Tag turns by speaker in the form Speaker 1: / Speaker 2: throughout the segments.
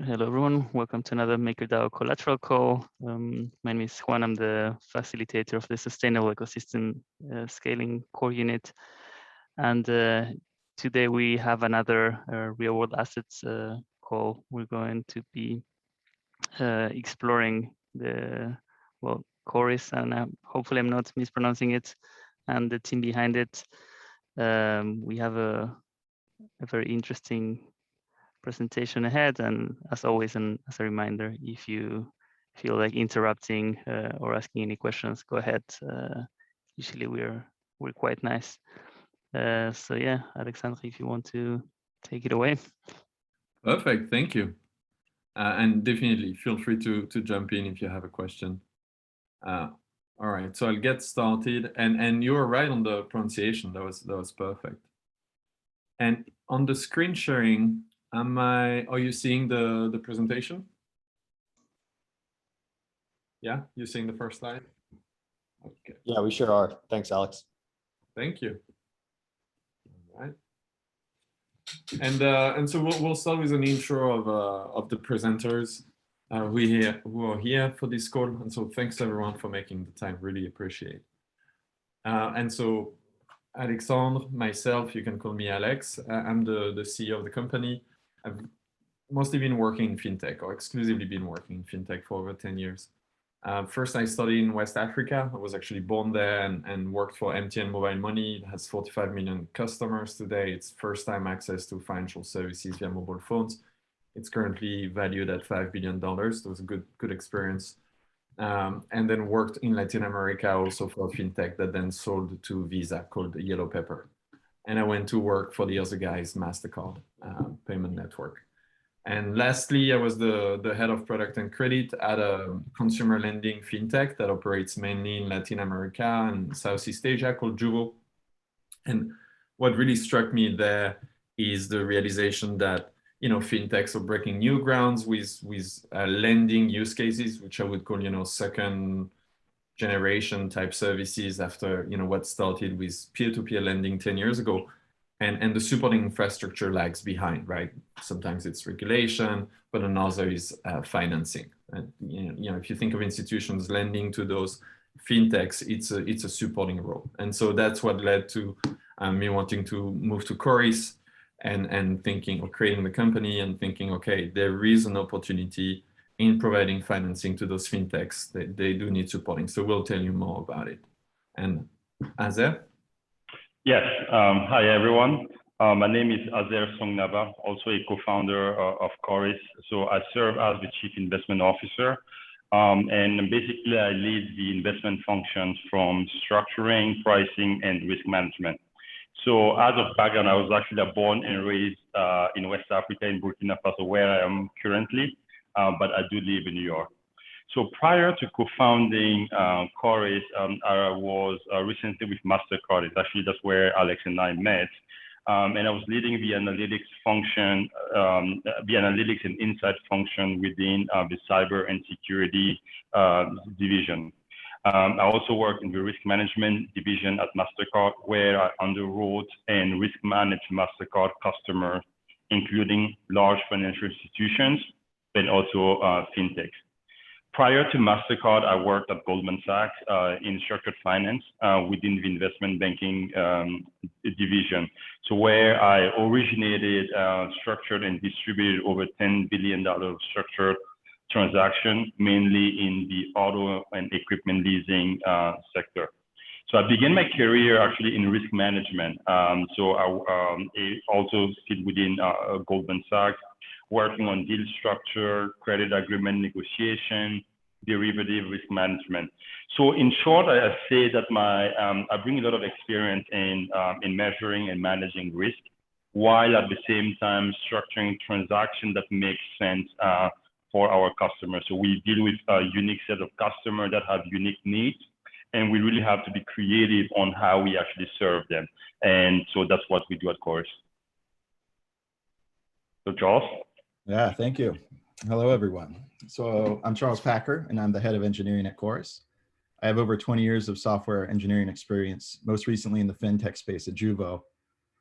Speaker 1: Hello, everyone. Welcome to another MakerDAO Collateral call. My name is Juan. I'm the facilitator of the Sustainable Ecosystem Scaling Core Unit. And today we have another real-world assets call. We're going to be exploring the, Cauris, and hopefully I'm not mispronouncing it, and the team behind it. We have a very interesting presentation ahead, and as always, and as a reminder, if you feel like interrupting or asking any questions, go ahead. Usually we're quite nice. So yeah, Alexandre, if you want to take it away.
Speaker 2: Perfect, thank you. And definitely feel free to jump in if you have a question. All right, so I'll get started. And you were right on the pronunciation. That was perfect. And on the screen sharing, are you seeing the presentation? Yeah, you seeing the first slide? Okay.
Speaker 3: Yeah, we sure are. Thanks, Alex.
Speaker 2: Thank you. All right. And so we'll start with an intro of the presenters who are here for this call. And so thanks everyone for making the time. Really appreciate. And so Alexandre, myself, you can call me Alex. I'm the CEO of the company. I've mostly been working in fintech, or exclusively been working in fintech for over 10 years. First, I studied in West Africa. I was actually born there and worked for MTN Mobile Money. It has 45 million customers today. It's first-time access to financial services via mobile phones. It's currently valued at $5 billion. It was a good experience. And then worked in Latin America also for a fintech that then sold to Visa called Yellow Pepper. And I went to work for the other guys, MasterCard payment network. And lastly, I was the head of product and credit at a consumer lending fintech that operates mainly in Latin America and Southeast Asia called Juvo. And what really struck me there is the realization that fintechs are breaking new grounds with lending use cases, which I would call second generation type services after what started with peer-to-peer lending 10 years ago. And the supporting infrastructure lags behind, right? Sometimes it's regulation, but another is financing. And if you think of institutions lending to those fintechs, it's a supporting role. And so that's what led to me wanting to move to Cauris and thinking of creating the company and thinking, okay, there is an opportunity in providing financing to those fintechs that they do need supporting. So we'll tell you more about it. And Azer?
Speaker 4: Yes, hi everyone. My name is Azer Songnaba, also a co-founder of Cauris. So I serve as the Chief Investment Officer. And basically I lead the investment functions from structuring, pricing, and risk management. So as of background, I was actually born and raised in West Africa, in Burkina Faso, where I am currently, but I do live in New York. So prior to co-founding Cauris, I was recently with MasterCard. It's actually that's where Alex and I met. And I was leading the analytics function, the analytics and insight function within the cyber and security division. I also worked in the risk management division at MasterCard, where I underwrote and risk managed MasterCard customers, including large financial institutions and also fintechs. Prior to MasterCard, I worked at Goldman Sachs in structured finance within the investment banking division. So where I originated, structured and distributed over $10 billion structured transaction, mainly in the auto and equipment leasing sector. So I began my career actually in risk management. So I also sit within Goldman Sachs, working on deal structure, credit agreement negotiation, derivative risk management. So in short, I say that I bring a lot of experience in measuring and managing risk, while at the same time structuring transactions that make sense for our customers. So we deal with a unique set of customers that have unique needs, and we really have to be creative on how we actually serve them. And so that's what we do at Cauris. So Charles?
Speaker 5: Yeah, thank you. Hello, everyone. So I'm Charles Packer, and I'm the head of engineering at Cauris. I have over 20 years of software engineering experience, most recently in the fintech space at Juvo,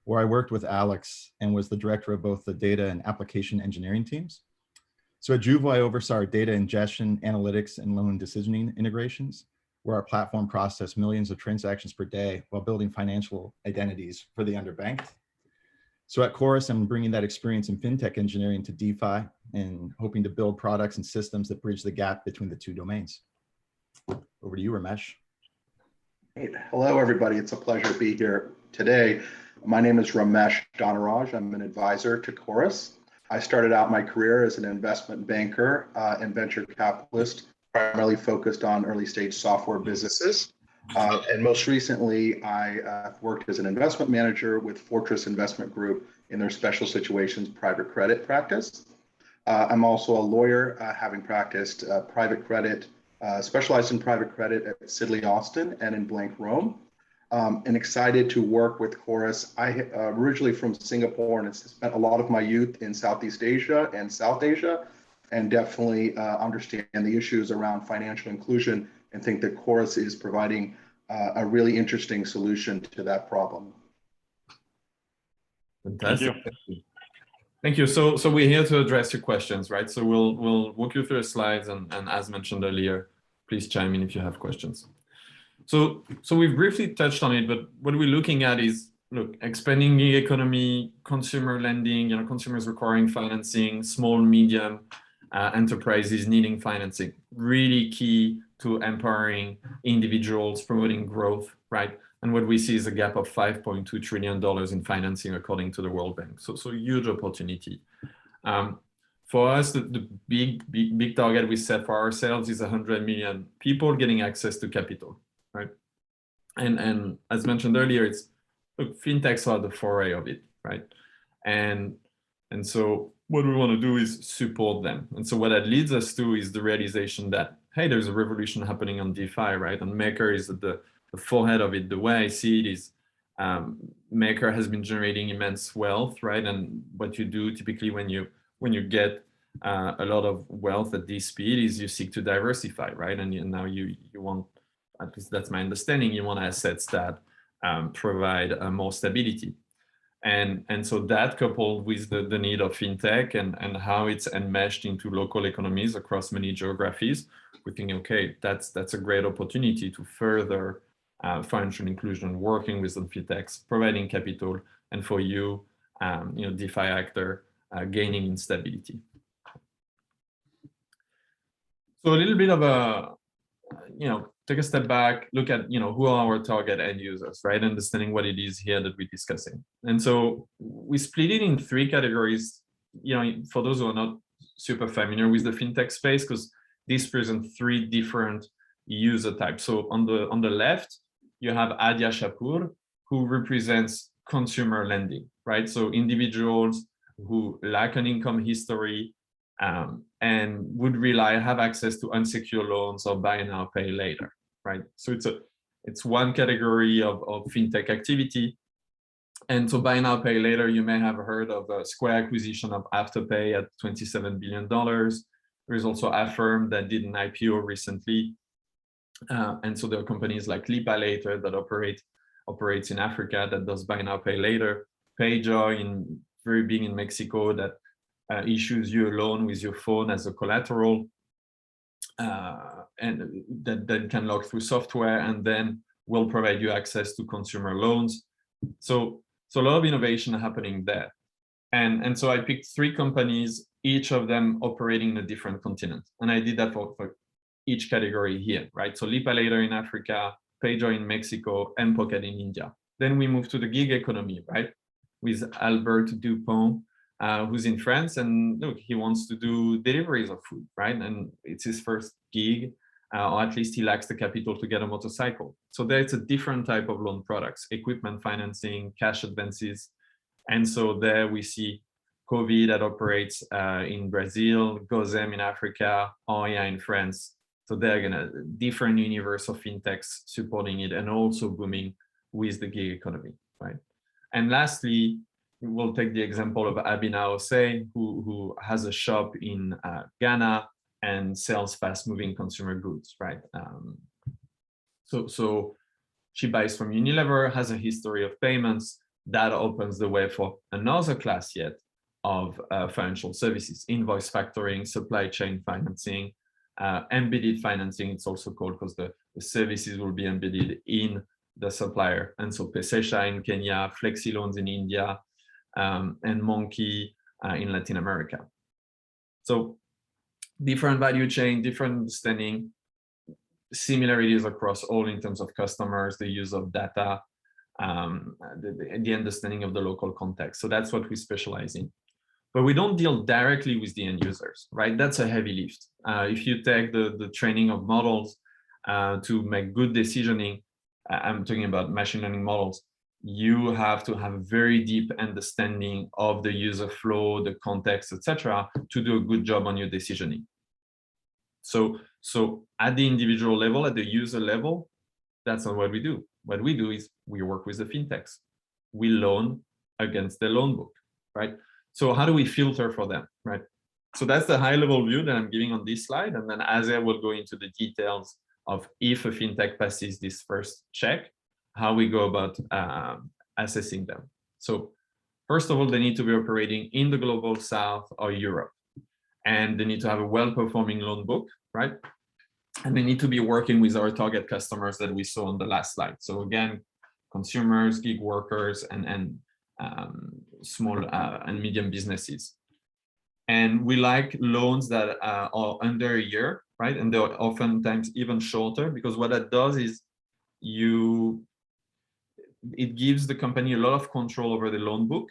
Speaker 5: where I worked with Alex and was the director of both the data and application engineering teams. So at Juvo, I oversaw our data ingestion, analytics, and loan decisioning integrations, where our platform processed millions of transactions per day while building financial identities for the underbanked. So at Cauris, I'm bringing that experience in fintech engineering to DeFi and hoping to build products and systems that bridge the gap between the two domains. Over to you, Ramesh.
Speaker 6: Great. Hello, everybody. It's a pleasure to be here today. My name is Ramesh Dhanaraj. I'm an advisor to Cauris. I started out my career as an investment banker and venture capitalist, primarily focused on early stage software businesses. And most recently, I worked as an investment manager with Fortress Investment Group in their special situations private credit practice. I'm also a lawyer, having practiced private credit, specialized in private credit at Sidley Austin and in Blank Rome. And excited to work with Cauris. I originally from Singapore and spent a lot of my youth in Southeast Asia and South Asia, and definitely understand the issues around financial inclusion and think that Cauris is providing a really interesting solution to that problem.
Speaker 2: Fantastic. Thank you. So we're here to address your questions, right? So we'll walk you through the slides, and as mentioned earlier, please chime in if you have questions. So we've briefly touched on it, but what we're looking at is, look, expanding the economy, consumer lending, consumers requiring financing, small, medium enterprises needing financing, really key to empowering individuals, promoting growth, right? And what we see is a gap of $5.2 trillion in financing according to the World Bank. So huge opportunity. For us, the big target we set for ourselves is 100 million people getting access to capital, right? And as mentioned earlier, it's, look, fintechs are the foray of it, right? And so what we want to do is support them. And so what that leads us to is the realization that, hey, there's a revolution happening on DeFi, right? And Maker is at the forehead of it. The way I see it is Maker has been generating immense wealth, right? And what you do typically when you get a lot of wealth at this speed is you seek to diversify, right? And now you want, at least that's my understanding, you want assets that provide more stability. And so that coupled with the need of fintech and how it's enmeshed into local economies across many geographies, we think, okay, that's a great opportunity to further financial inclusion, working with the fintechs, providing capital, and for you, DeFi actor, gaining in stability. So a little bit of a, take a step back, look at, who are our target end users, right? Understanding what it is here that we're discussing. And so we split it in three categories, for those who are not super familiar with the fintech space, because these present three different user types. So on the left, you have Adia Shapur, who represents consumer lending, right? So individuals who lack an income history and would have access to unsecured loans or buy now, pay later, right? So it's one category of fintech activity. And so buy now, pay later, you may have heard of a Square acquisition of Afterpay at $27 billion. There is also Affirm that did an IPO recently. And so there are companies like Lipa Later that operates in Africa that does buy now, pay later. PayJoy, very big in Mexico, that issues you a loan with your phone as a collateral, and that can log through software and then will provide you access to consumer loans. So a lot of innovation happening there. And so I picked three companies, each of them operating in a different continent. And I did that for each category here, right? So Lipa Later in Africa, PayJoy in Mexico, and Pocket in India. Then we move to the gig economy, right? With Albert Dupont, who's in France, and look, he wants to do deliveries of food, right? And it's his first gig, or at least he lacks the capital to get a motorcycle. So there's a different type of loan products, equipment financing, cash advances. And so there we see COVID that operates in Brazil, Gozem in Africa, Oya in France. So they're gonna different universe of fintechs supporting it and also booming with the gig economy, right? And lastly, we'll take the example of Abina Hossein, who has a shop in Ghana and sells fast-moving consumer goods, right? So she buys from Unilever, has a history of payments. That opens the way for another class yet financial services, invoice factoring, supply chain financing, embedded financing, it's also called, because the services will be embedded in the supplier. And so Pesesha in Kenya, Flexi Loans in India, and Monkey in Latin America. So different value chain, different understanding, similarities across all in terms of customers, the use of data, the understanding of the local context. So that's what we specialize in. But we don't deal directly with the end users, right? That's a heavy lift. If you take the training of models to make good decisioning, I'm talking about machine learning models, you have to have a very deep understanding of the user flow, the context, etc., to do a good job on your decisioning. So at the individual level, at the user level, that's not what we do. What we do is we work with the fintechs. We loan against the loan book, right? So how do we filter for them, right? So that's the high level view that I'm giving on this slide. And then Azer will go into the details of if a fintech passes this first check, how we go about assessing them. So first of all, they need to be operating in the global south or Europe. And they need to have a well-performing loan book, right? And they need to be working with our target customers that we saw on the last slide. So again, consumers, gig workers, and small and medium businesses. And we like loans that are under a year, right? And they're oftentimes even shorter, because what that does is it gives the company a lot of control over the loan book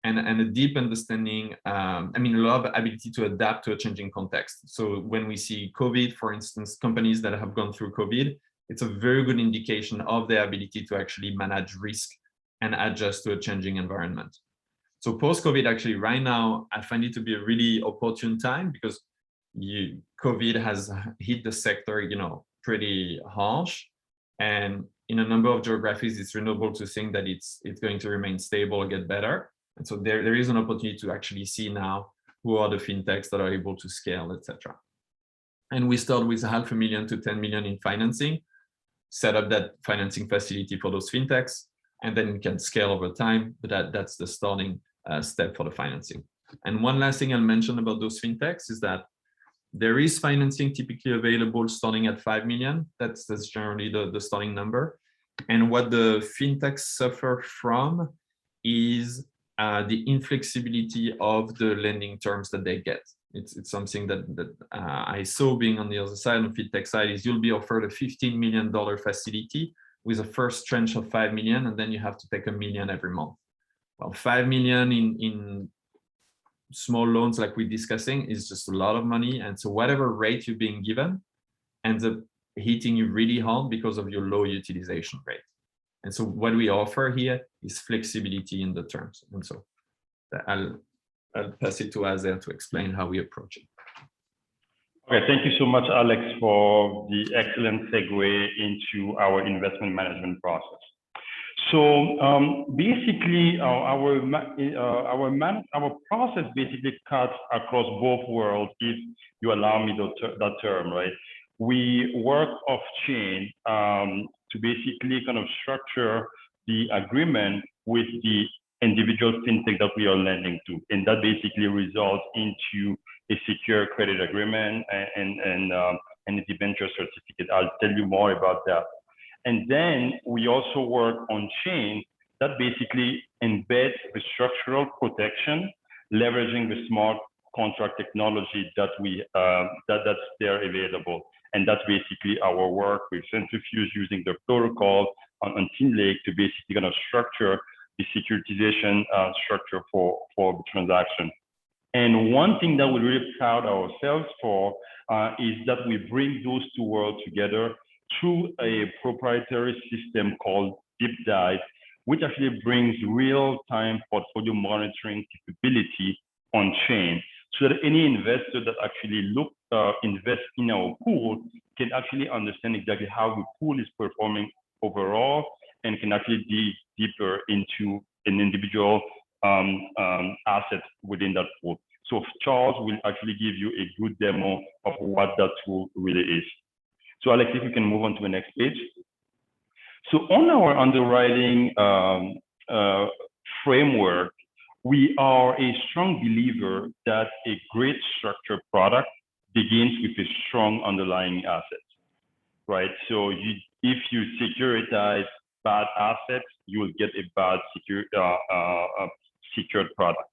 Speaker 2: and a deep understanding, a lot of ability to adapt to a changing context. So when we see COVID, for instance, companies that have gone through COVID, it's a very good indication of their ability to actually manage risk and adjust to a changing environment. So post-COVID, actually, right now, I find it to be a really opportune time, because COVID has hit the sector, pretty harsh. And in a number of geographies, it's reasonable to think that it's going to remain stable or get better. And so there is an opportunity to actually see now who are the fintechs that are able to scale, etc. And we start with $500,000 to $10 million in financing, set up that financing facility for those fintechs, and then we can scale over time. But that's the starting step for the financing. And one last thing I'll mention about those fintechs is that there is financing typically available starting at 5 million. That's generally the starting number. And what the fintechs suffer from is the inflexibility of the lending terms that they get. It's something that I saw being on the other side, on the fintech side, is you'll be offered a $15 million facility with a first tranche of 5 million, and then you have to take $1 million every month. Well, 5 million in small loans like we're discussing is just a lot of money. And so whatever rate you're being given ends up hitting you really hard because of your low utilization rate. And so what we offer here is flexibility in the terms. And so I'll pass it to Azer to explain how we approach it.
Speaker 4: Okay, thank you so much, Alex, for the excellent segue into our investment management process. So basically, our process basically cuts across both worlds, if you allow me that term, right? We work off chain to basically kind of structure the agreement with the individual fintech that we are lending to, and that basically results into a secure credit agreement and a debenture certificate. I'll tell you more about that. And then we also work on chain that basically embeds the structural protection, leveraging the smart contract technology that that's there available. And that's basically our work with Centrifuge, using the protocol on Team Lake to basically kind of structure the securitization structure for the transaction. And one thing that we're really proud ourselves for is that we bring those two worlds together through a proprietary system called Deepdive, which actually brings real-time portfolio monitoring capability on chain, so that any investor that actually invest in our pool can actually understand exactly how the pool is performing overall, and can actually dig deeper into an individual asset within that pool. So Charles will actually give you a good demo of what that tool really is. So Alex, if you can move on to the next page. So on our underwriting framework, We are a strong believer that a great structured product begins with a strong underlying asset, right? So if you securitize bad assets, you will get a bad secured product.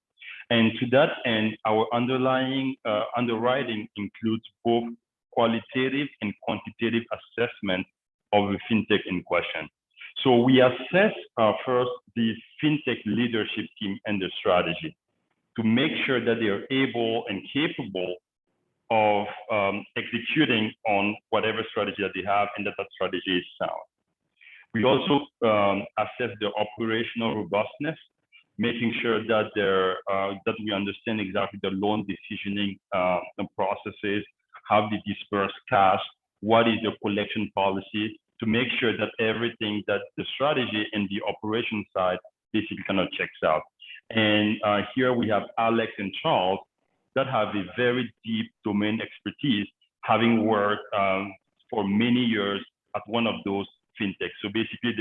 Speaker 4: And to that end, our underlying underwriting includes both qualitative and quantitative assessment of the fintech in question. So we assess first the fintech leadership team and the strategy to make sure that they are able and capable of executing on whatever strategy that they have and that strategy is sound. We also assess their operational robustness, making sure that that we understand exactly the loan decisioning processes, how they disperse cash, what is the collection policy, to make sure that everything that the strategy and the operation side basically kind of checks out. And here we have Alex and Charles that have a very deep domain expertise, having worked for many years at one of those fintechs. So basically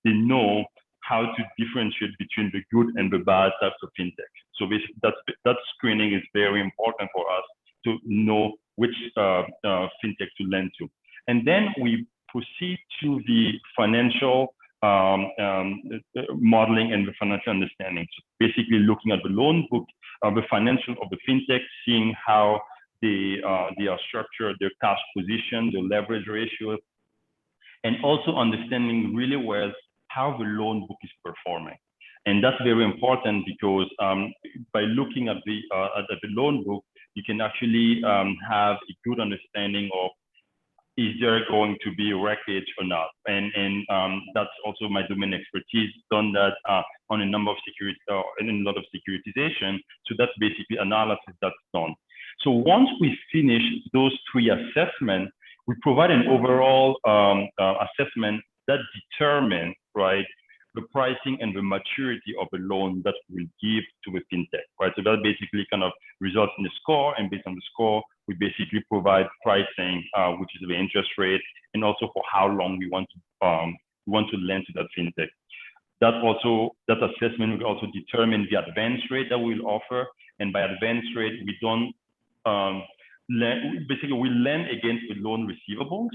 Speaker 4: they know how to differentiate between the good and the bad types of fintech. So basically that screening is very important for us to know which fintech to lend to. And then we proceed to the financial modeling and the financial understanding. So basically looking at the loan book, the financial of the fintech, seeing how they are structured, their cash position, their leverage ratio, and also understanding really well how the loan book is performing. And that's very important because by looking at the loan book, you can actually have a good understanding of is there going to be wreckage or not? And that's also my domain expertise, done that on a number of in a lot of securitization. So that's basically analysis that's done. So once we finish those three assessments, we provide an overall assessment that determines, right, the pricing and the maturity of a loan that we'll give to a fintech, right? So that basically kind of results in a score, and based on the score, we basically provide pricing, which is the interest rate, and also for how long we want to lend to that fintech. That assessment will also determine the advance rate that we'll offer, and by advance rate, we don't basically we lend against the loan receivables,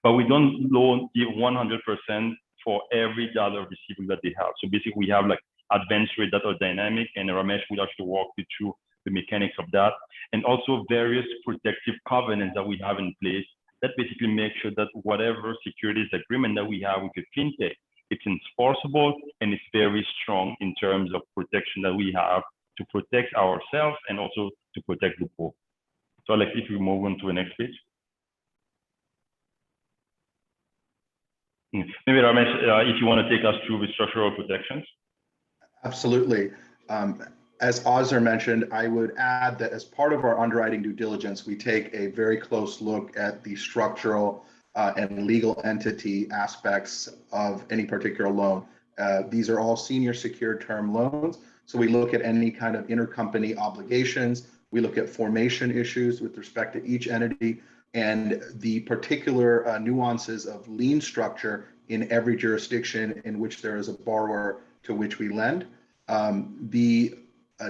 Speaker 4: but we don't loan give 100% for every dollar receivable that they have. So basically we have like advance rate that are dynamic, and Ramesh will actually walk you through the mechanics of that, and also various protective covenants that we have in place that basically make sure that whatever securities agreement that we have with the fintech, it's enforceable and it's very strong in terms of protection that we have to protect ourselves and also to protect the pool. So Alex, if we move on to the next page. Maybe Ramesh, if you want to take us through the structural protections.
Speaker 6: Absolutely. As Azar mentioned, I would add that as part of our underwriting due diligence, we take a very close look at the structural and legal entity aspects of any particular loan. These are all senior secured term loans. So we look at any kind of intercompany obligations. We look at formation issues with respect to each entity and the particular nuances of lien structure in every jurisdiction in which there is a borrower to which we lend. The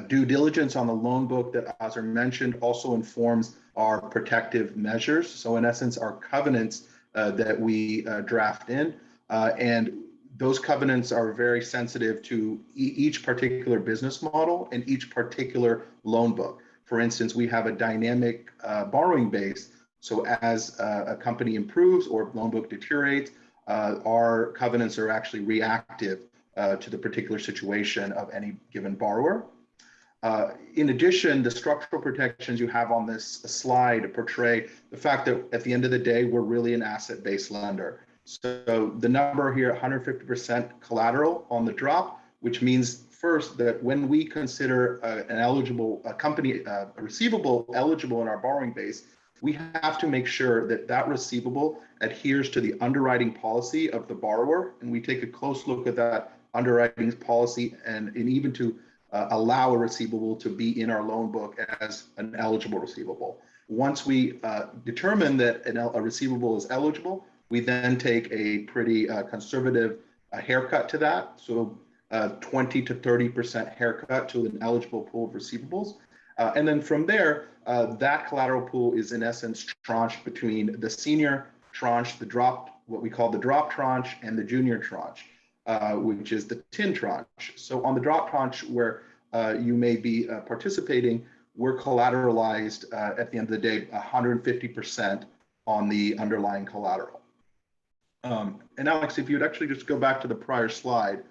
Speaker 6: due diligence on the loan book that Azar mentioned also informs our protective measures. So in essence, our covenants that we draft in, and those covenants are very sensitive to each particular business model and each particular loan book. For instance, we have a dynamic borrowing base. So as a company improves or loan book deteriorates, our covenants are actually reactive to the particular situation of any given borrower. In addition, the structural protections you have on this slide portray the fact that at the end of the day, we're really an asset-based lender. So the number here, 150% collateral on the drop, which means first that when we consider a receivable eligible in our borrowing base, we have to make sure that that receivable adheres to the underwriting policy of the borrower. And we take a close look at that underwriting policy and even to allow a receivable to be in our loan book as an eligible receivable. Once we determine that a receivable is eligible, we then take a pretty conservative haircut to that. So 20 to 30% haircut to an eligible pool of receivables. And then from there, that collateral pool is in essence tranched between the senior tranche, what we call the drop tranche, and the junior tranche, which is the tin tranche. So on the drop tranche where you may be participating, we're collateralized at the end of the day 150% on the underlying collateral. And Alex, if you'd actually just go back to the prior slide,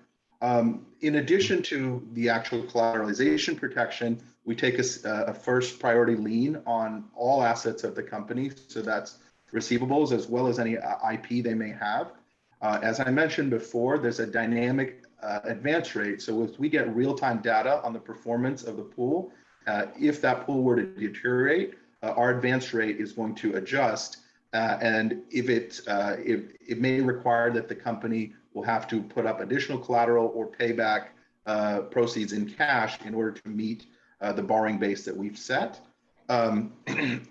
Speaker 6: in addition to the actual collateralization protection, we take a first priority lien on all assets of the company. So that's receivables as well as any IP they may have. As I mentioned before, there's a dynamic advance rate. So if we get real-time data on the performance of the pool, if that pool were to deteriorate, our advance rate is going to adjust. And if it may require that the company will have to put up additional collateral or pay back proceeds in cash in order to meet the borrowing base that we've set.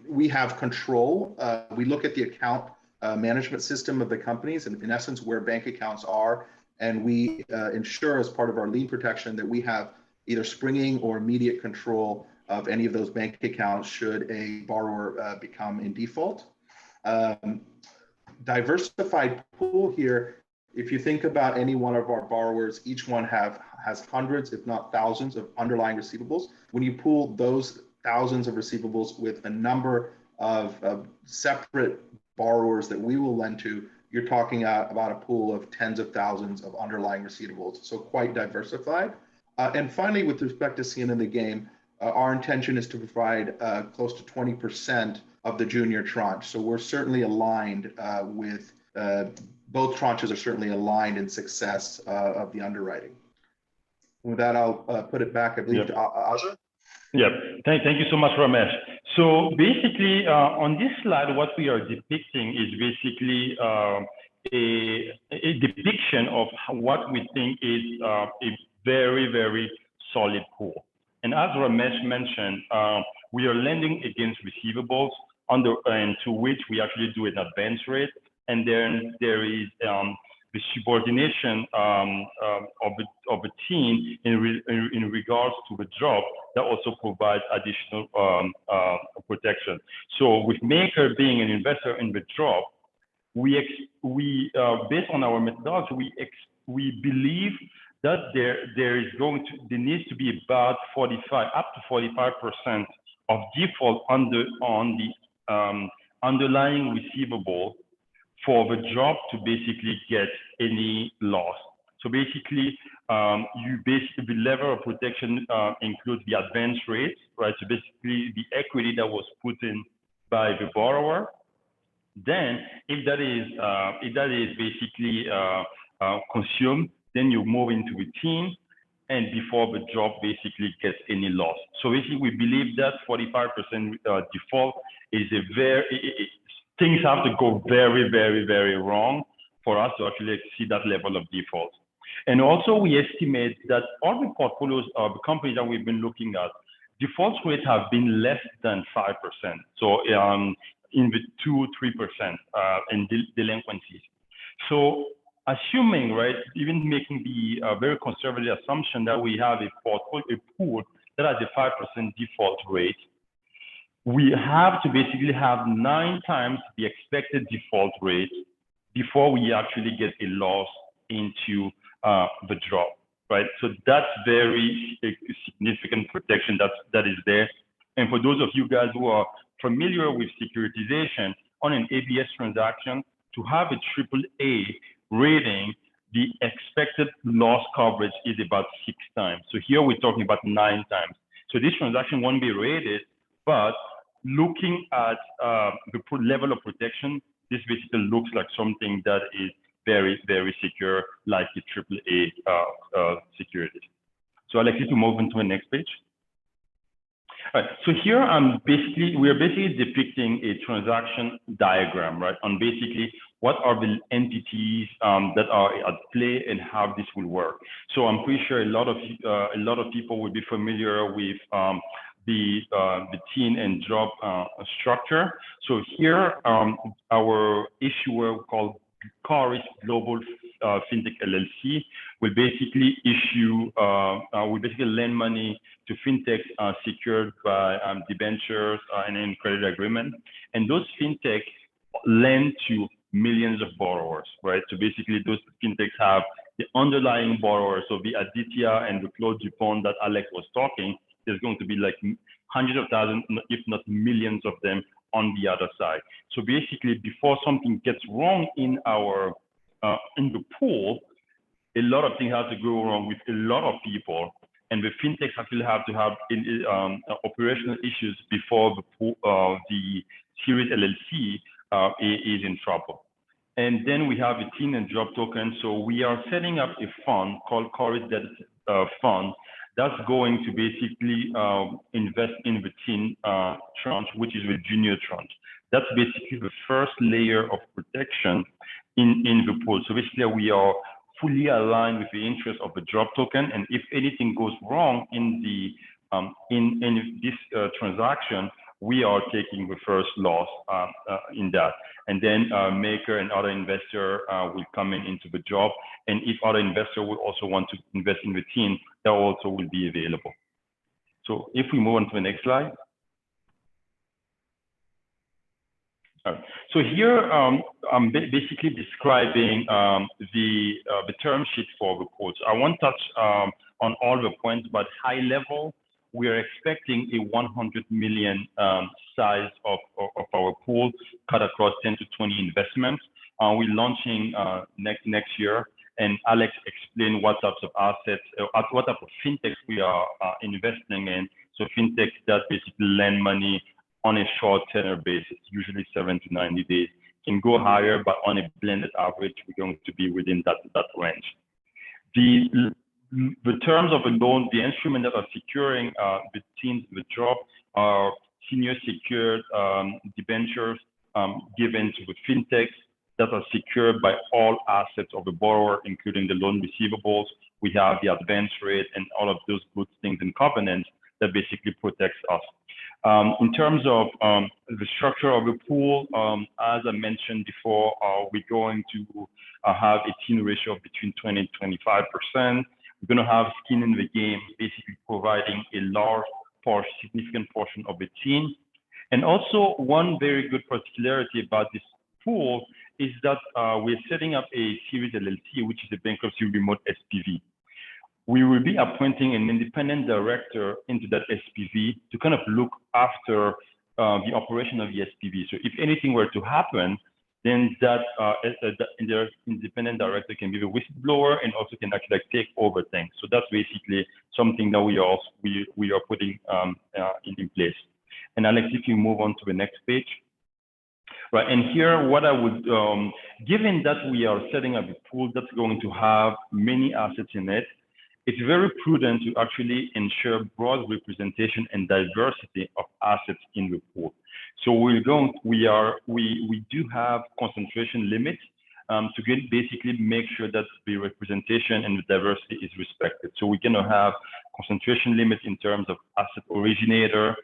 Speaker 6: We have control. We look at the account management system of the companies, and in essence, where bank accounts are, and we ensure as part of our lien protection that we have either springing or immediate control of any of those bank accounts should a borrower become in default. Diversified pool here, if you think about any one of our borrowers, each one has hundreds, if not thousands, of underlying receivables. When you pool those thousands of receivables with a number of separate borrowers that we will lend to, you're talking about a pool of tens of thousands of underlying receivables, so quite diversified. And finally, with respect to skin in the game, our intention is to provide close to 20% of the junior tranche. So we're certainly aligned with, both tranches are certainly aligned in success of the underwriting. With that, I'll put it back, I believe, to Aja.
Speaker 4: Yep. Thank you so much, Ramesh. So basically, on this slide, what we are depicting is basically a depiction of what we think is a very, very solid pool. And as Ramesh mentioned, we are lending against receivables and to which we actually do an advance rate. And then there is the subordination of a team in regards to the job that also provides additional protection. So with Maker being an investor in the job, we based on our methodology, we believe that there needs to be about up to 45% of default on the underlying receivable for the job to basically get any loss. So basically, the level of protection includes the advance rate, right? So basically the equity that was put in by the borrower. Then if that is basically consumed, then you move into the team and before the job basically gets any loss. So basically we believe that 45% default is things have to go very, very, very wrong for us to actually see that level of default. And also we estimate that all the portfolios of the companies that we've been looking at, default rates have been less than 5%. So in the 2-3% in delinquencies. So assuming, right, even making the very conservative assumption that we have a pool that has a 5% default rate, we have to basically have 9 times the expected default rate before we actually get a loss into the drop, right? So that's very significant protection that is there. And for those of you guys who are familiar with securitization, on an ABS transaction, to have a AAA rating, the expected loss coverage is about 6 times. So here we're talking about 9 times. So this transaction won't be rated, but looking at the level of protection, this basically looks like something that is very, very secure, like the AAA security. So I'd like you to move into the next page. All right, so here we are basically depicting a transaction diagram, right? On basically what are the entities that are at play and how this will work. So I'm pretty sure a lot of people will be familiar with the team and job structure. So here our issuer called Cauris Global Fintech LLC will basically issue, will basically lend money to fintechs secured by debentures and in credit agreement. And those fintechs lend to millions of borrowers, right? So basically those fintechs have the underlying borrowers. So the Aditya and the Claude Dupont that Alex was talking, there's going to be like hundreds of thousands, if not millions of them on the other side. So basically, before something gets wrong in our in the pool, a lot of things have to go wrong with a lot of people, and the fintechs actually have to have operational issues before the pool, the Series LLC is in trouble. And then we have a teen and job token. So we are setting up a fund called Cauris Debt Fund that's going to basically invest in the teen tranche, which is the junior tranche. That's basically the first layer of protection in the pool. So basically we are fully aligned with the interest of the job token. And if anything goes wrong in the in this transaction, we are taking the first loss in that. And then maker and other investor will come into the job. And if other investor will also want to invest in the team, that also will be available. So if we move on to the next slide. All right. So here I'm basically describing the term sheet for the quotes. I won't touch on all the points, but high level, we are expecting a 100 million size of our pool cut across 10 to 20 investments. We're launching next year, and Alex explained what types of assets, what type of fintechs we are investing in. So fintechs that basically lend money on a short tenor basis, usually 7 to 90 days. Can go higher, but on a blended average, we're going to be within that range. The terms of a loan, the instrument that are securing the teams, the job, are senior secured debentures given to the fintechs that are secured by all assets of the borrower, including the loan receivables. We have the advance rate and all of those good things and covenants that basically protects us. In terms of the structure of the pool, as I mentioned before, we're going to have a teen ratio of between 20 and 25%. We're going to have skin in the game, basically providing a large significant portion of the team. And also one very good particularity about this pool is that we're setting up a Series LLC, which is a bankruptcy remote SPV. We will be appointing an independent director into that SPV to kind of look after the operation of the SPV. So if anything were to happen, then that the independent director can be the whistleblower and also can actually take over things. So that's basically something that we are putting in place. And Alex, if you move on to the next page. Right, and here what I would, given that we are setting up a pool that's going to have many assets in it, it's very prudent to actually ensure broad representation and diversity of assets in the pool. So we do have concentration limits to basically make sure that the representation and the diversity is respected. So we're going to have concentration limits in terms of asset originator,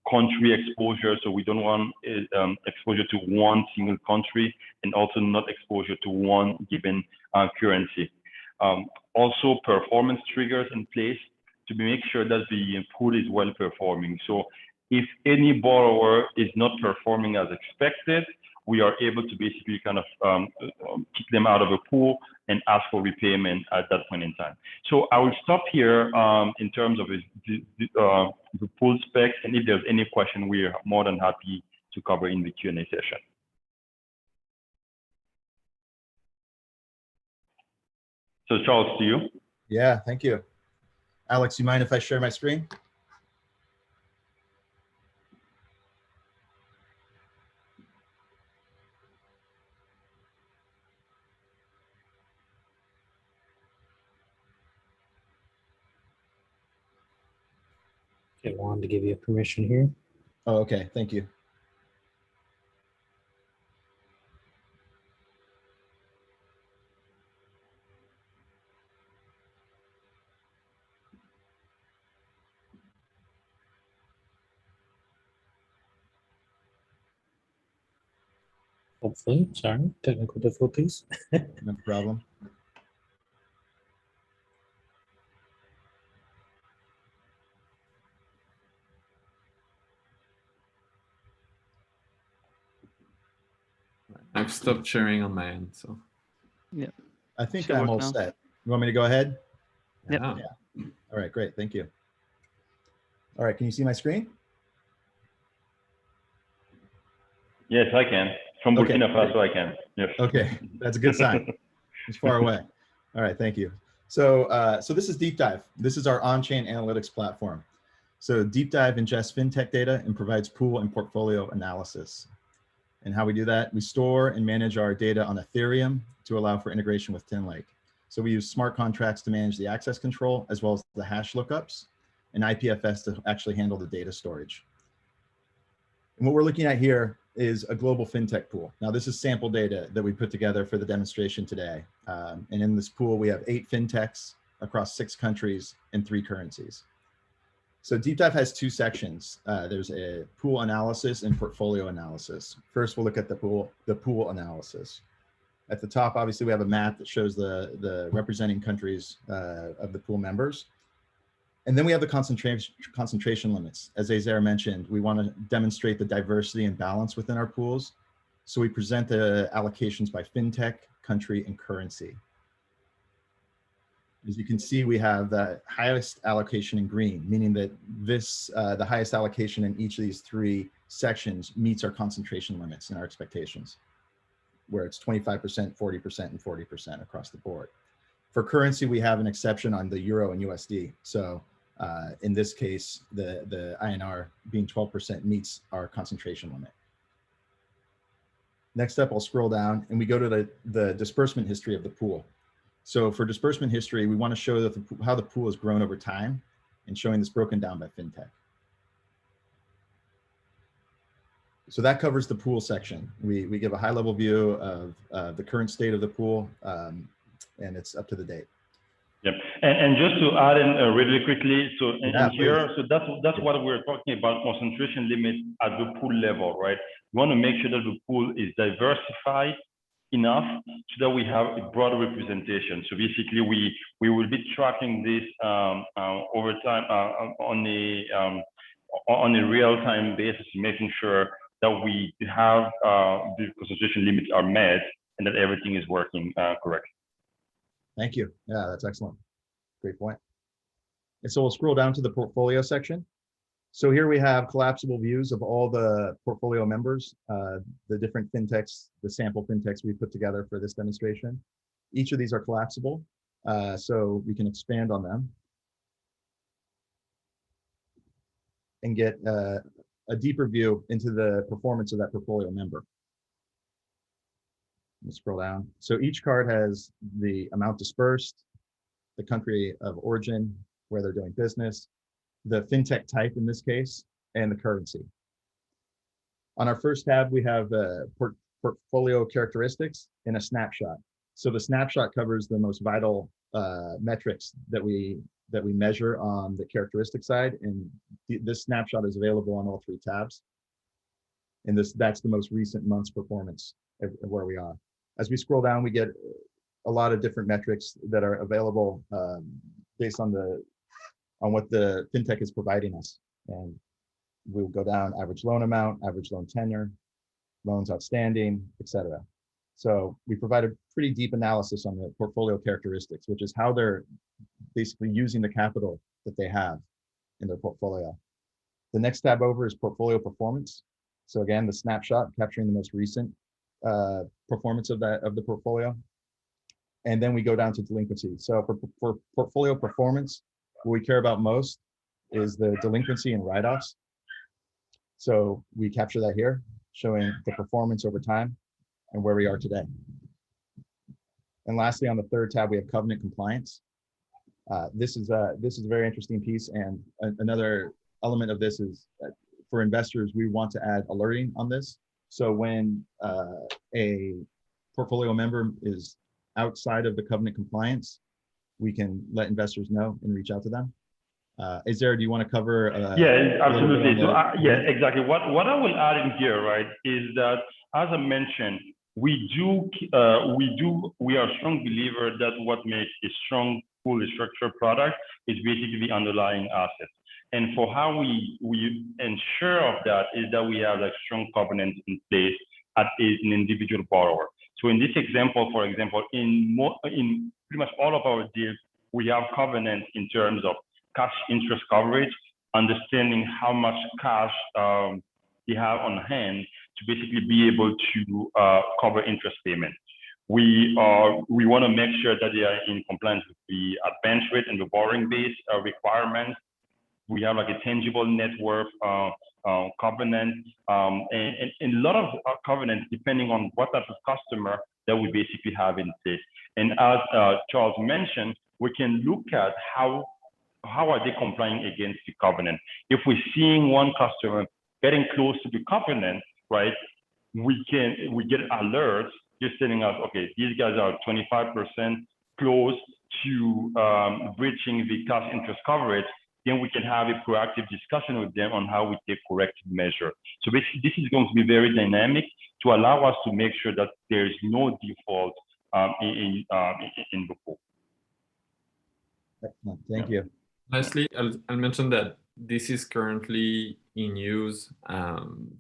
Speaker 4: country exposure. So we don't want exposure to one single country, and also not exposure to one given currency. Also performance triggers in place to make sure that the pool is well performing. So if any borrower is not performing as expected, we are able to basically kind of kick them out of the pool and ask for repayment at that point in time. So I will stop here in terms of the pool specs, and if there's any question, we are more than happy to cover in the Q&A session. So Charles, to you.
Speaker 5: Yeah, thank you. Alex, you mind if I share my screen?
Speaker 7: Okay, I wanted to give you permission here.
Speaker 5: Oh, okay, thank you.
Speaker 7: Hopefully, sorry, technical difficulties.
Speaker 5: No problem.
Speaker 2: I've stopped sharing on my end, so.
Speaker 5: I think
Speaker 1: Should
Speaker 5: I'm
Speaker 1: work
Speaker 5: all
Speaker 1: now.
Speaker 5: set. You want me to go ahead?
Speaker 1: Yep.
Speaker 2: Yeah.
Speaker 5: All right, great. Thank you. All right, can you see my screen?
Speaker 4: Yes, I can. From
Speaker 5: Okay,
Speaker 4: Burkina Faso, I can. Yes.
Speaker 5: Okay, that's a good sign. It's far away. All right, thank you. So, so this is Deepdive. This is our on-chain analytics platform. So Deepdive ingests fintech data and provides pool and portfolio analysis. And how we do that, we store and manage our data on Ethereum to allow for integration with TinLake. So we use smart contracts to manage the access control as well as the hash lookups, and IPFS to actually handle the data storage. And what we're looking at here is a global fintech pool. Now this is sample data that we put together for the demonstration today. And in this pool, we have 8 fintechs across 6 countries and 3 currencies. So Deepdive has 2 sections. There's a pool analysis and portfolio analysis. First, we'll look at the pool analysis. At the top, obviously, we have a map that shows the representing countries of the pool members. And then we have the concentration limits. As Azair mentioned, we want to demonstrate the diversity and balance within our pools. So we present the allocations by fintech, country, and currency. As you can see, we have the highest allocation in green, meaning that this, the highest allocation in each of these 3 sections meets our concentration limits and our expectations, where it's 25%, 40%, and 40% across the board. For currency, we have an exception on the Euro and USD. So in this case, the INR being 12% meets our concentration limit. Next up, I'll scroll down and we go to the disbursement history of the pool. So for disbursement history, we want to show that how the pool has grown over time and showing this broken down by fintech. So that covers the pool section. We give a high level view of the current state of the pool and it's up to the date.
Speaker 4: Yep. And just to add in really quickly, so
Speaker 5: Yeah,
Speaker 4: here, so that's what we're talking about, concentration limit at the pool level, right? We want to make sure that the pool is diversified enough so that we have a broader representation. So basically, we will be tracking this over time on a real-time basis, making sure that we have the concentration limits are met and that everything is working correctly.
Speaker 5: Thank you. Yeah, that's excellent. Great point. And so we'll scroll down to the portfolio section. So here we have collapsible views of all the portfolio members, the different fintechs, the sample fintechs we put together for this demonstration. Each of these are collapsible, so we can expand on them and get a deeper view into the performance of that portfolio member. Let's scroll down. So each card has the amount dispersed, the country of origin, where they're doing business, the fintech type in this case, and the currency. On our first tab, we have portfolio characteristics and a snapshot. So the snapshot covers the most vital metrics that we measure on the characteristic side, and this snapshot is available on all 3 tabs. And that's the most recent month's performance of where we are. As we scroll down, we get a lot of different metrics that are available based on what the fintech is providing us. And we'll go down average loan amount, average loan tenure, loans outstanding, etc. So we provide a pretty deep analysis on the portfolio characteristics, which is how they're basically using the capital that they have in their portfolio. The next tab over is portfolio performance. So again, the snapshot capturing the most recent performance of the portfolio. And then we go down to delinquency. So for portfolio performance, what we care about most is the delinquency and write-offs. So we capture that here, showing the performance over time and where we are today. And lastly, on the third tab, we have covenant compliance. This is a very interesting piece. And another element of this is that for investors, we want to add alerting on this. So when a portfolio member is outside of the covenant compliance, we can let investors know and reach out to them. Do you want to cover?
Speaker 4: Yeah, absolutely. So yeah, exactly. What I will add in here, right, is that as I mentioned, we are a strong believer that what makes a strong, fully structured product is basically the underlying assets. And for how we ensure of that is that we have like strong covenants in place at an individual borrower. So in this example, for example, in pretty much all of our deals, we have covenants in terms of cash interest coverage, understanding how much cash they have on hand to basically be able to cover interest payments. We want to make sure that they are in compliance with the advance rate and the borrowing base requirements. We have like a tangible net worth covenant, and a lot of covenants depending on what type of customer that we basically have in place. And as Charles mentioned, we can look at how are they complying against the covenant. If we're seeing one customer getting close to the covenant, right, we get alerts just telling us, okay, these guys are 25% close to breaching the cash interest coverage. Then we can have a proactive discussion with them on how we take corrective measure. So basically, this is going to be very dynamic to allow us to make sure that there is no default in the pool.
Speaker 5: Excellent. Thank you.
Speaker 2: Lastly, I'll mention that this is currently in use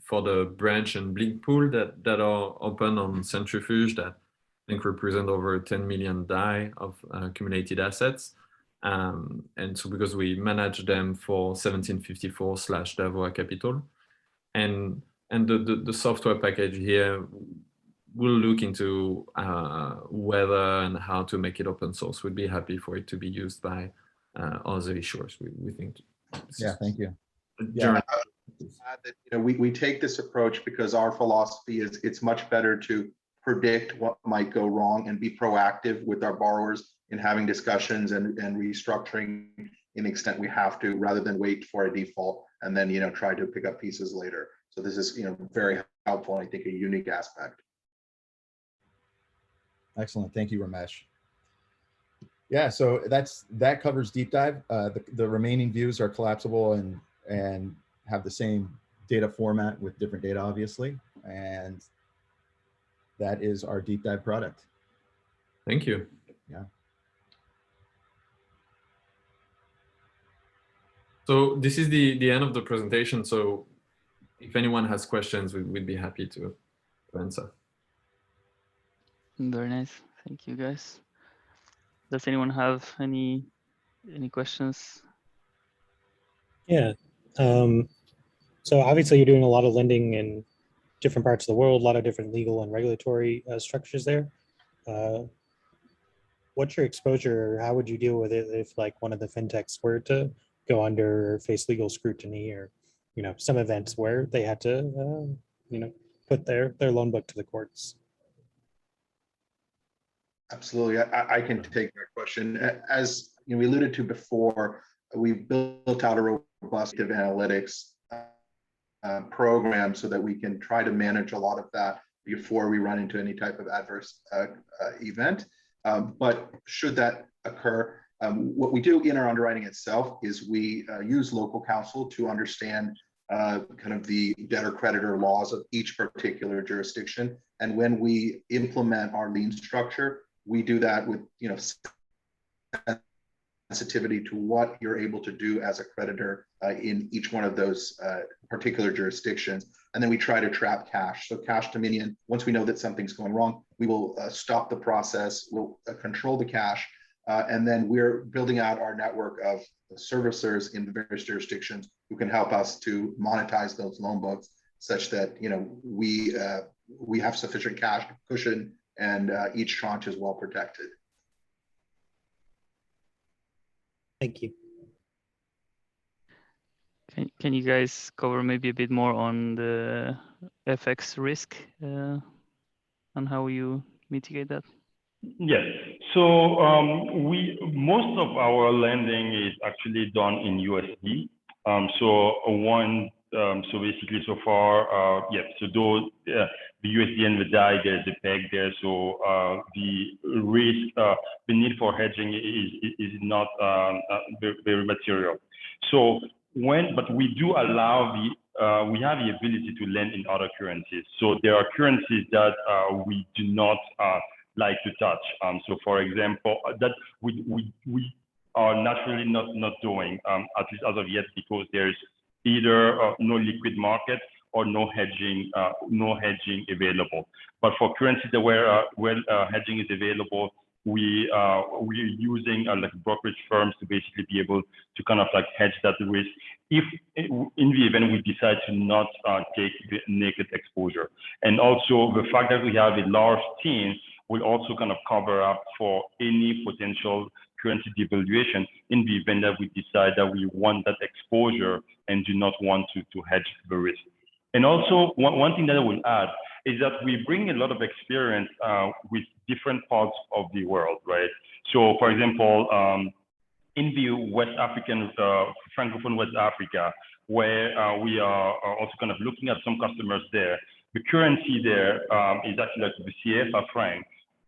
Speaker 2: for the branch and blink pool that are open on Centrifuge that I think represent over 10 million DAI of accumulated assets. And so because we manage them for 1754/Davois Capital, and the software package here will look into whether and how to make it open source. We'd be happy for it to be used by other issuers. We think.
Speaker 5: Yeah, thank you.
Speaker 6: Yeah, add that, we take this approach because our philosophy is it's much better to predict what might go wrong and be proactive with our borrowers in having discussions and restructuring in the extent we have to, rather than wait for a default and then try to pick up pieces later. So this is very helpful, and I think a unique aspect.
Speaker 5: Excellent. Thank you, Ramesh. Yeah, so that covers Deepdive. The remaining views are collapsible and have the same data format with different data, obviously. And that is our Deepdive product.
Speaker 2: Thank you.
Speaker 5: Yeah.
Speaker 2: So this is the end of the presentation. So if anyone has questions, we'd be happy to answer.
Speaker 1: Very nice. Thank you, guys. Does anyone have any questions?
Speaker 7: Yeah. So obviously you're doing a lot of lending in different parts of the world, a lot of different legal and regulatory structures there. What's your exposure? How would you deal with it if like one of the fintechs were to go under or face legal scrutiny, or some events where they had to put their loan book to the courts?
Speaker 6: Absolutely, I can take that question. As we alluded to before, we built out a robust analytics program so that we can try to manage a lot of that before we run into any type of adverse event. But should that occur, what we do in our underwriting itself is we use local counsel to understand kind of the debtor-creditor laws of each particular jurisdiction. And when we implement our lien structure, we do that with sensitivity to what you're able to do as a creditor in each one of those particular jurisdictions. And then we try to trap cash. So cash dominion, once we know that something's going wrong, we will stop the process, we'll control the cash, and then we're building out our network of servicers in the various jurisdictions who can help us to monetize those loan books such that we have sufficient cash cushion and each tranche is well protected.
Speaker 7: Thank you.
Speaker 1: Can you guys cover maybe a bit more on the FX risk and how you mitigate that?
Speaker 4: Yes. So most of our lending is actually done in USD. So basically, so far, So those the USD and the DAI, there's a peg there. So the risk, the need for hedging is not very material. So but we do allow we have the ability to lend in other currencies. So there are currencies that we do not like to touch. So for example, that we are naturally not doing, at least as of yet, because there's either no liquid market or no hedging available. But for currencies that where hedging is available, we're using like brokerage firms to basically be able to kind of like hedge that risk if in the event we decide to not take the naked exposure. And also the fact that we have a large team will also kind of cover up for any potential currency devaluation in the event that we decide that we want that exposure and do not want to hedge the risk. And also one thing that I will add is that we bring a lot of experience with different parts of the world, right? So for example, in the West African, Francophone West Africa, where we are also kind of looking at some customers there, the currency there is actually like the CFA franc.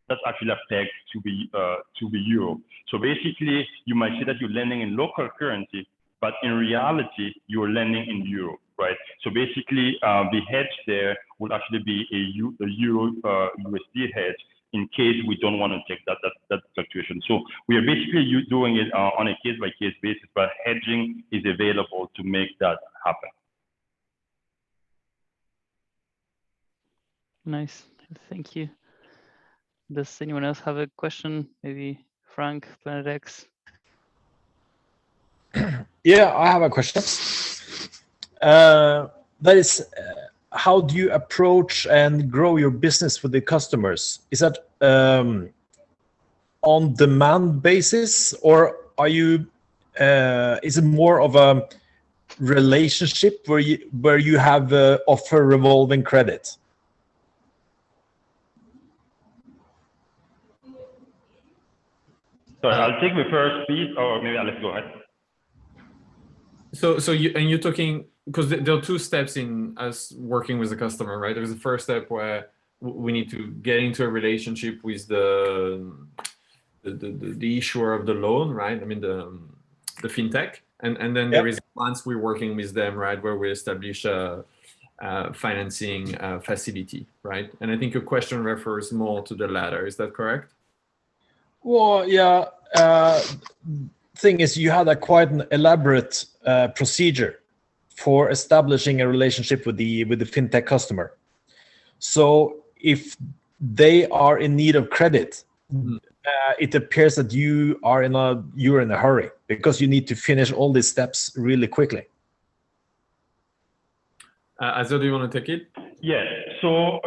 Speaker 4: That's actually pegged to the euro. So basically, you might say that you're lending in local currency, but in reality, you're lending in euro, right? So basically, the hedge there will actually be a euro USD hedge in case we don't want to take that fluctuation. So we are basically doing it on a case-by-case basis, but hedging is available to make that happen.
Speaker 1: Nice, thank you. Does anyone else have a question? Maybe Frank, PlanetX?
Speaker 8: Yeah, I have a question. That is, how do you approach and grow your business with the customers? Is that on demand basis, or are you? Is it more of a relationship where you have offer revolving credit?
Speaker 4: Sorry, I'll take the first piece, or maybe Alex, go ahead.
Speaker 2: So you're talking, because there are two steps in us working with the customer, right? There's the first step where we need to get into a relationship with the issuer of the loan, right? I mean the fintech, and then there is once we're working with them, right, where we establish a financing facility, right? And I think your question refers more to the latter. Is that correct?
Speaker 8: Well, yeah. Thing is, you had quite an elaborate procedure for establishing a relationship with the fintech customer. So if they are in need of credit, it appears that you're in a hurry because you need to finish all these steps really quickly.
Speaker 2: Azza, do you want to take it?
Speaker 4: Yeah. So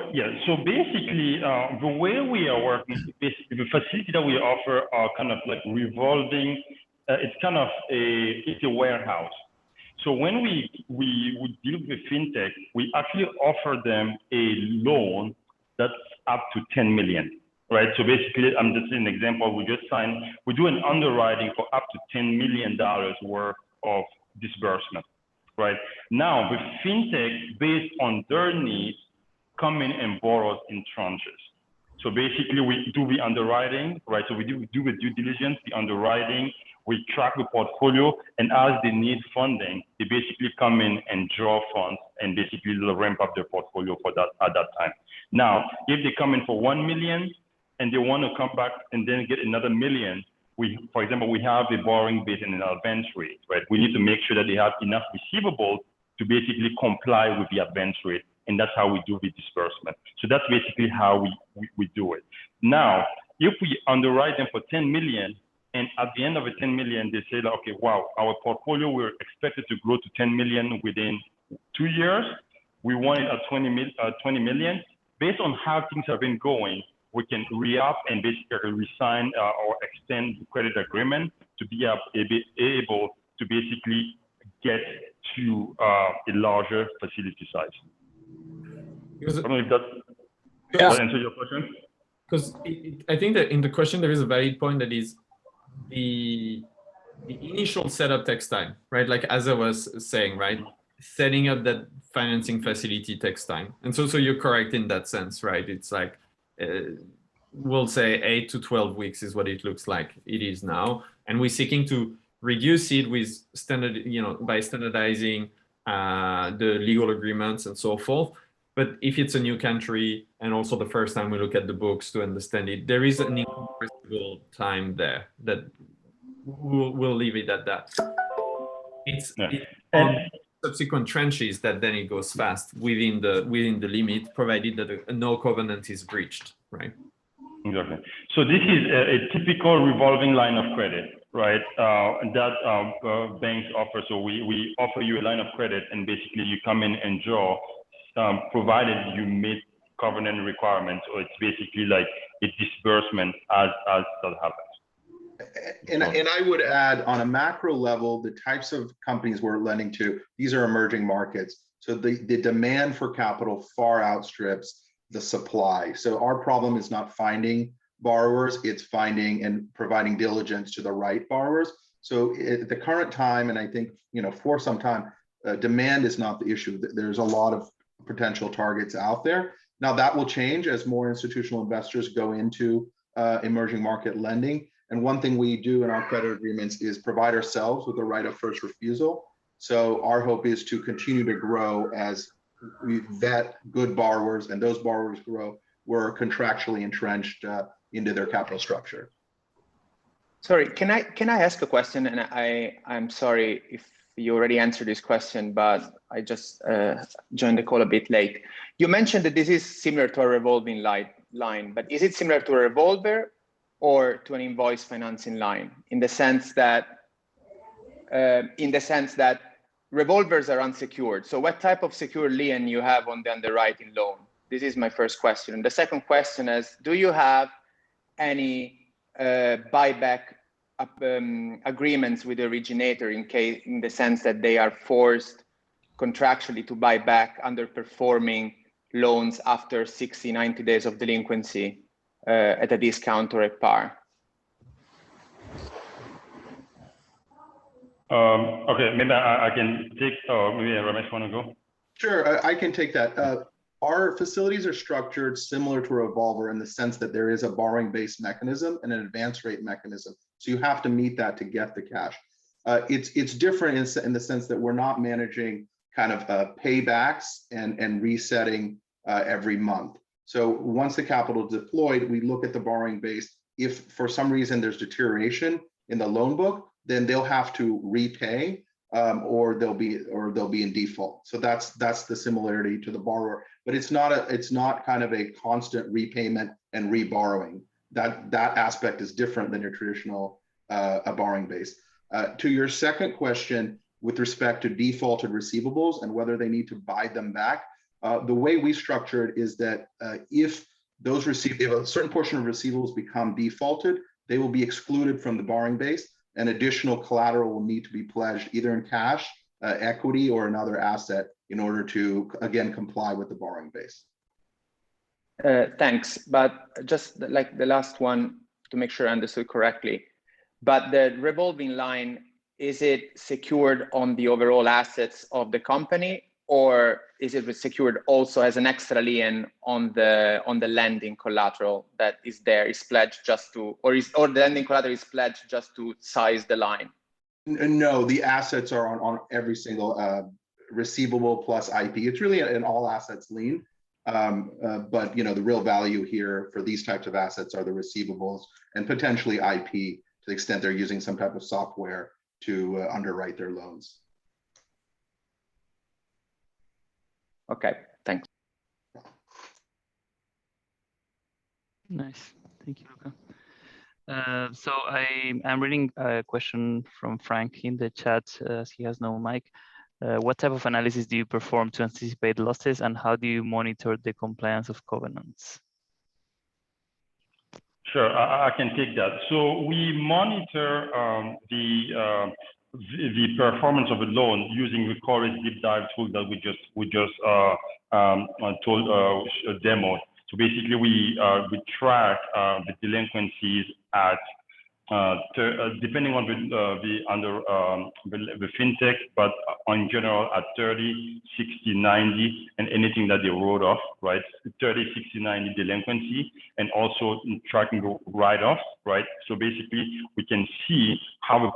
Speaker 4: basically, the way we are working, basically the facility that we offer are kind of like revolving. It's kind of it's a warehouse. So when we deal with fintech, we actually offer them a loan that's up to 10 million, right? So basically, I'm just an example. We do an underwriting for up to $10 million worth of disbursement, right? Now, the fintech, based on their needs, come in and borrow in tranches. So basically, we do the underwriting, right? So we do the due diligence, the underwriting, we track the portfolio, and as they need funding, they basically come in and draw funds and basically ramp up their portfolio for that at that time. Now, if they come in for 1 million and they want to come back and then get another million, for example, we have a borrowing base and an advance rate, right? We need to make sure that they have enough receivables to basically comply with the advance rate, and that's how we do the disbursement. So that's basically how we do it. Now, if we underwrite them for 10 million, and at the end of the 10 million, they say, okay, wow, our portfolio, we're expected to grow to 10 million within 2 years. We want it at 20 million. Based on how things have been going, we can re-up and basically resign or extend the credit agreement to be able to basically get to a larger facility size.
Speaker 2: Because
Speaker 4: I don't know if that answers your question.
Speaker 2: Because I think that in the question, there is a valid point that is the initial setup takes time, right? Like as I was saying, right? Setting up that financing facility takes time. And so you're correct in that sense, right? It's like, we'll say 8 to 12 weeks is what it looks like it is now. And we're seeking to reduce it with by standardizing the legal agreements and so forth. But if it's a new country and also the first time we look at the books to understand it, there is an incompressible time there that we'll leave it at that. It's on subsequent tranches that then it goes fast within the limit, provided that no covenant is breached, right?
Speaker 4: Exactly. So this is a typical revolving line of credit, right? That banks offer. So we offer you a line of credit, and basically you come in and draw, provided you meet covenant requirements, or it's basically like a disbursement as that happens.
Speaker 6: And I would add, on a macro level, the types of companies we're lending to, these are emerging markets. So the demand for capital far outstrips the supply. So our problem is not finding borrowers, it's finding and providing diligence to the right borrowers. So at the current time, and I think, for some time, demand is not the issue. There's a lot of potential targets out there. Now that will change as more institutional investors go into emerging market lending. And one thing we do in our credit agreements is provide ourselves with the right of first refusal. So our hope is to continue to grow as we vet good borrowers, and those borrowers grow. We're contractually entrenched into their capital structure.
Speaker 9: Sorry, can I ask a question? And I'm sorry if you already answered this question, but I just joined the call a bit late. You mentioned that this is similar to a revolving line, but is it similar to a revolver or to an invoice financing line, in the sense that revolvers are unsecured? So what type of secured lien you have on the underwriting loan? This is my first question. And the second question is, do you have any buyback agreements with the originator in the sense that they are forced contractually to buy back underperforming loans after 60, 90 days of delinquency at a discount or at par?
Speaker 4: Okay, maybe I can take, maybe Ramesh want to go?
Speaker 6: Sure, I can take that. Our facilities are structured similar to a revolver in the sense that there is a borrowing-based mechanism and an advance rate mechanism. So you have to meet that to get the cash. It's different in the sense that we're not managing kind of paybacks and resetting every month. So once the capital is deployed, we look at the borrowing base. If for some reason there's deterioration in the loan book, then they'll have to repay or they'll be in default. So that's the similarity to the borrower, but it's not kind of a constant repayment and reborrowing. That aspect is different than your traditional borrowing base. To your second question, with respect to defaulted receivables and whether they need to buy them back, the way we structure it is that if a certain portion of receivables become defaulted, they will be excluded from the borrowing base, and additional collateral will need to be pledged either in cash, equity, or another asset in order to, again, comply with the borrowing base.
Speaker 9: Thanks, but just like the last one, to make sure I understood correctly, but the revolving line, is it secured on the overall assets of the company, or is it secured also as an extra lien on the lending collateral that is there, is pledged just to, or the lending collateral is pledged just to size the line?
Speaker 6: No, the assets are on every single receivable plus IP. It's really an all assets lien, but the real value here for these types of assets are the receivables and potentially IP to the extent they're using some type of software to underwrite their loans.
Speaker 9: Okay, thanks.
Speaker 1: Nice, thank you, Luca. So I'm reading a question from Frank in the chat, as he has no mic. What type of analysis do you perform to anticipate losses, and how do you monitor the compliance of covenants?
Speaker 4: Sure, I can take that. So we monitor the performance of a loan using the Cauris Deepdive tool that we just demoed. So basically, we track the delinquencies at depending on the fintech, but in general at 30, 60, 90, and anything that they wrote off, right? 30, 60, 90 delinquency, and also tracking the write-offs, right? So basically, we can see how the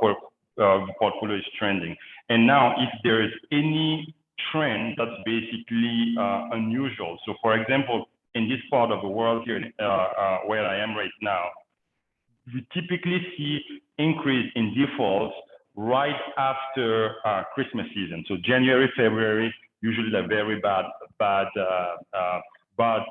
Speaker 4: the portfolio is trending. And now, if there is any trend that's basically unusual. So, for example, in this part of the world here, where I am right now, we typically see increase in defaults right after Christmas season. So January, February, usually a very bad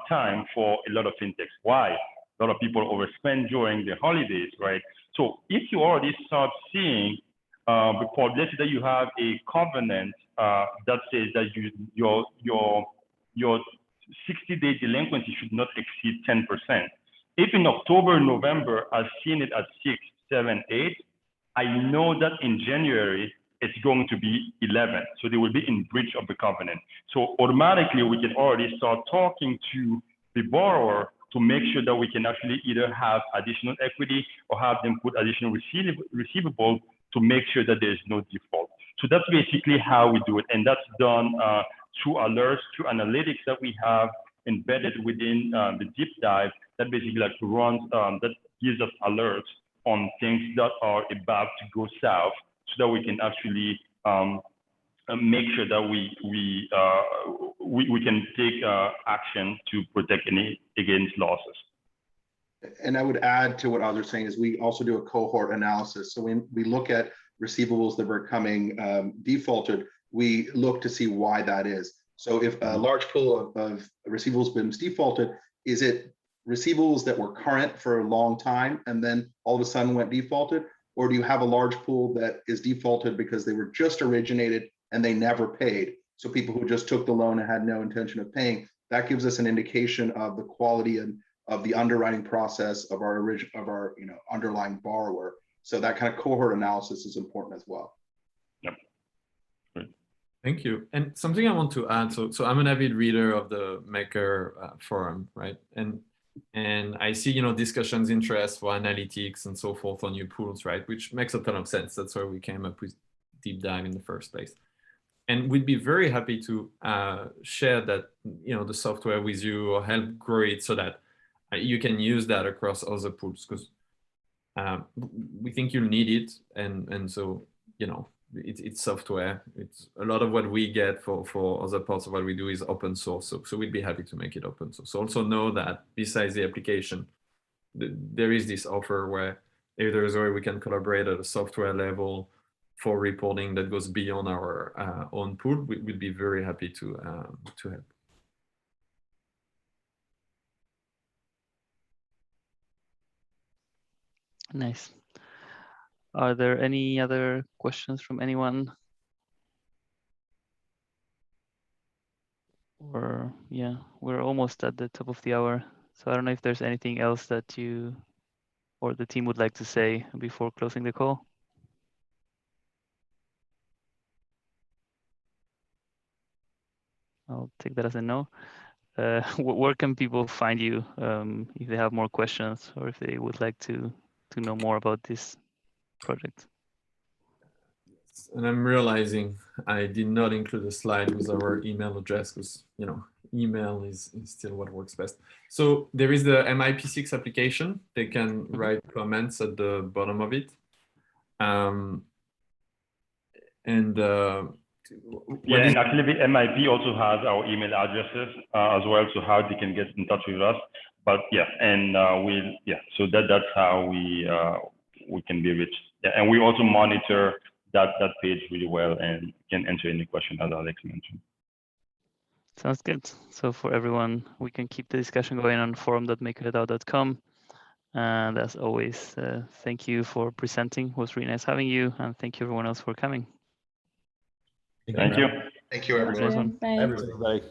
Speaker 4: time for a lot of fintechs. Why? A lot of people overspend during the holidays, right? So if you already start seeing, before, let's say that you have a covenant that says that your 60-day delinquency should not exceed 10%. If in October, November, I've seen it at 6, 7, 8, I know that in January, it's going to be 11. So they will be in breach of the covenant. So automatically, we can already start talking to the borrower to make sure that we can actually either have additional equity or have them put additional receivable to make sure that there's no default. So that's basically how we do it. And that's done through alerts, through analytics that we have embedded within the Deepdive that basically like runs, that gives us alerts on things that are about to go south so that we can actually make sure that we can take action to protect against losses.
Speaker 6: And I would add to what others are saying is we also do a cohort analysis. So when we look at receivables that were coming defaulted, we look to see why that is. So if a large pool of receivables been defaulted, is it receivables that were current for a long time and then all of a sudden went defaulted? Or do you have a large pool that is defaulted because they were just originated and they never paid? So people who just took the loan and had no intention of paying, that gives us an indication of the quality and of the underwriting process of our underlying borrower. So that kind of cohort analysis is important as well.
Speaker 4: Yep. Great.
Speaker 2: Thank you. And something I want to add, so I'm an avid reader of the Maker forum, right? And I see, discussions, interest for analytics and so forth on new pools, right? Which makes a ton of sense. That's why we came up with Deepdive in the first place. And we'd be very happy to share that, the software with you or help grow it so that you can use that across other pools, because we think you'll need it. And so, it's software. It's a lot of what we get for other parts of what we do is open source. So we'd be happy to make it open source. So also know that besides the application, there is this offer where if there is a way we can collaborate at a software level for reporting that goes beyond our own pool, we'd be very happy to help.
Speaker 1: Nice. Are there any other questions from anyone? Or yeah, we're almost at the top of the hour. So I don't know if there's anything else that you or the team would like to say before closing the call. I'll take that as a no. Where can people find you if they have more questions or if they would like to know more about this project?
Speaker 2: And I'm realizing I did not include a slide with our email address because, email is still what works best. So there is the MIP6 application. They can write comments at the bottom of it. And
Speaker 4: actually the MIP also has our email addresses as well, so how they can get in touch with us. But yeah, and so that's how we can be reached. Yeah, and we also monitor that page really well and can answer any question as Alex mentioned.
Speaker 1: Sounds good. So for everyone, we can keep the discussion going on forum.makeritao.com. And as always, thank you for presenting. It was really nice having you. And thank you everyone else for coming.
Speaker 4: Thank you.
Speaker 6: Thank you, everyone.
Speaker 10: Bye.
Speaker 3: Everybody.